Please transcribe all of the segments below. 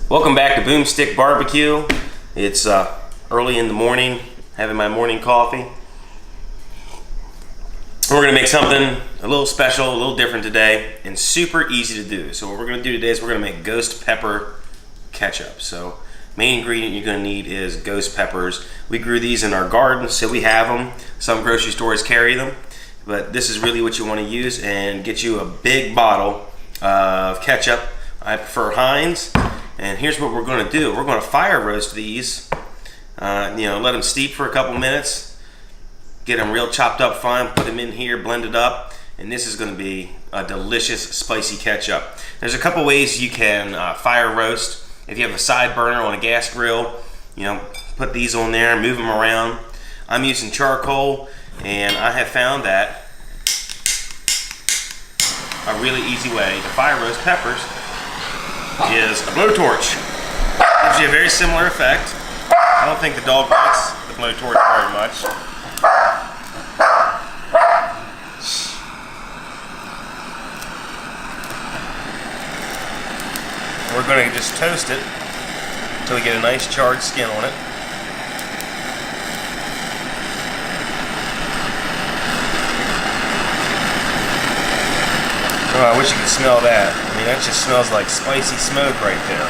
Welcome back to Boomstick Barbecue. It's early in the morning, having my morning coffee. We're gonna make something a little special, a little different today, and super easy to do. So what we're gonna do today is we're gonna make Ghost Pepper Ketchup. So main ingredient you're gonna need is ghost peppers. We grew these in our garden, so we have them. Some grocery stores carry them, but this is really what you wanna use, and get you a big bottle of ketchup. I prefer Heinz. And here's what we're going to do. We're going to fire roast these. Let them steep for a couple minutes. Get them real chopped up fine. Put them in here, blend it up. And this is going to be a delicious spicy ketchup. There's a couple ways you can fire roast. If you have a side burner on a gas grill, put these on there, move them around. I'm using charcoal, and I have found that a really easy way to fire roast peppers is a blowtorch. Gives you a very similar effect. I don't think the dog likes the blowtorch very much. We're going to just toast it until we get a nice charred skin on it. Oh, I wish you could smell that. I mean, that just smells like spicy smoke right there.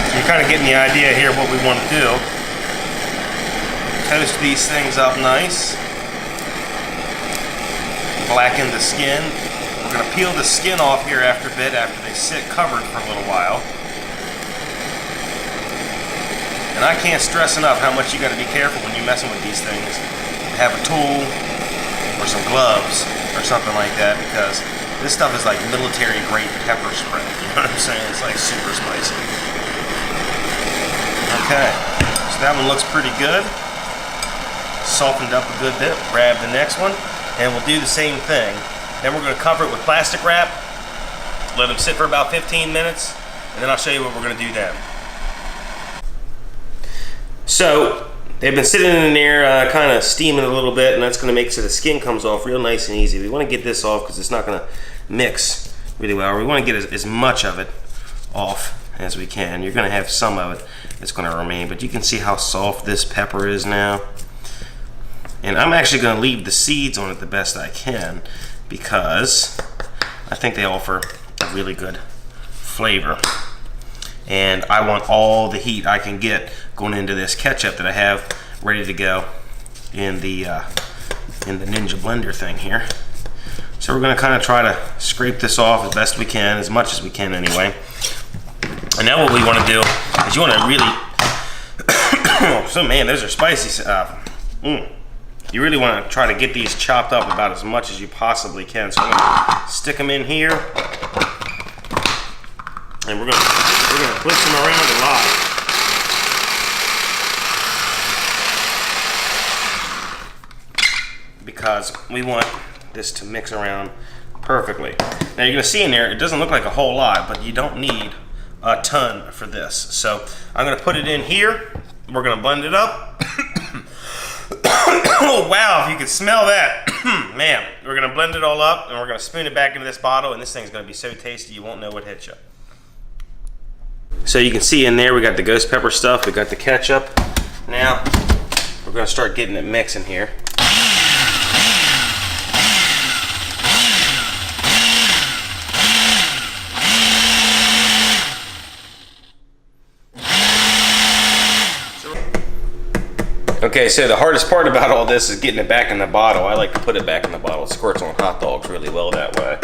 So you're kind of getting the idea here of what we want to do. Toast these things up nice. Blacken the skin. We're going to peel the skin off here after a bit, after they sit covered for a little while. And I can't stress enough how much you got to be careful when you're messing with these things. Have a tool or some gloves or something like that, because this stuff is like military grade pepper spray. You know what I'm saying? It's like super spicy. Okay, so that one looks pretty good. Softened up a good bit. Grab the next one, and we'll do the same thing. Then we're going to cover it with plastic wrap, let them sit for about 15 minutes, and then I'll show you what we're going to do then. So they've been sitting in there kind of steaming a little bit, and that's going to make so the skin comes off real nice and easy. We want to get this off because it's not going to mix really well. We want to get as much of it off as we can. You're going to have some of it that's going to remain, but you can see how soft this pepper is now. And I'm actually going to leave the seeds on it the best I can, because I think they offer a really good flavor. And I want all the heat I can get going into this ketchup that I have ready to go in the Ninja blender thing here. So we're going to kind of try to scrape this off as best we can, as much as we can anyway. And now what we want to do is you want to really so man, those are spicy. You really want to try to get these chopped up about as much as you possibly can. So I'm going to stick them in here, and we're gonna blitz them around a lot. Because we want this to mix around perfectly. Now you're gonna see in there, it doesn't look like a whole lot, but you don't need a ton for this. So I'm gonna put it in here. We're gonna blend it up. Oh wow, if you could smell that. Man, we're gonna blend it all up, and we're gonna spoon it back into this bottle, and this thing's gonna be so tasty you won't know what hit you. So you can see in there we got the ghost pepper stuff, we got the ketchup. Now we're going to start getting it mixing here. Okay, so the hardest part about all this is getting it back in the bottle. I like to put it back in the bottle. It squirts on hot dogs really well that way.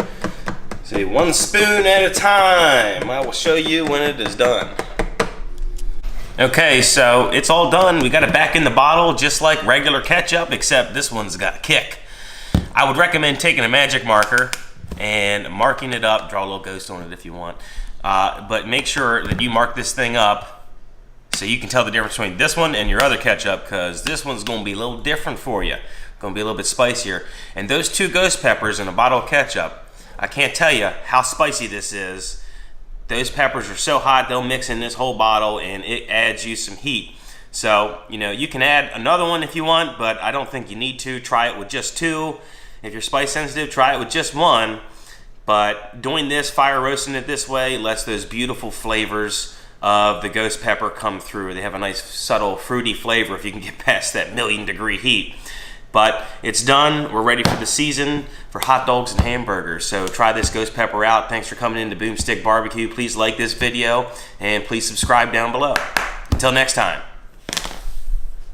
See, one spoon at a time. I will show you when it is done. Okay, so it's all done. We got it back in the bottle just like regular ketchup, except this one's got a kick. I would recommend taking a magic marker and marking it up. Draw a little ghost on it if you want. But make sure that you mark this thing up so you can tell the difference between this one and your other ketchup, because this one's going to be a little different for you. Going to be a little bit spicier. And those two ghost peppers in a bottle of ketchup, I can't tell you how spicy this is. Those peppers are so hot, they'll mix in this whole bottle, and it adds you some heat. So, you can add another one if you want, but I don't think you need to. Try it with just two. If you're spice sensitive, try it with just one. But doing this, fire roasting it this way, lets those beautiful flavors of the ghost pepper come through. They have a nice subtle fruity flavor if you can get past that 1,000,000-degree heat. But it's done. We're ready for the season for hot dogs and hamburgers. So try this ghost pepper out. Thanks for coming into Boomstick Barbecue. Please like this video and please subscribe down below. Until next time.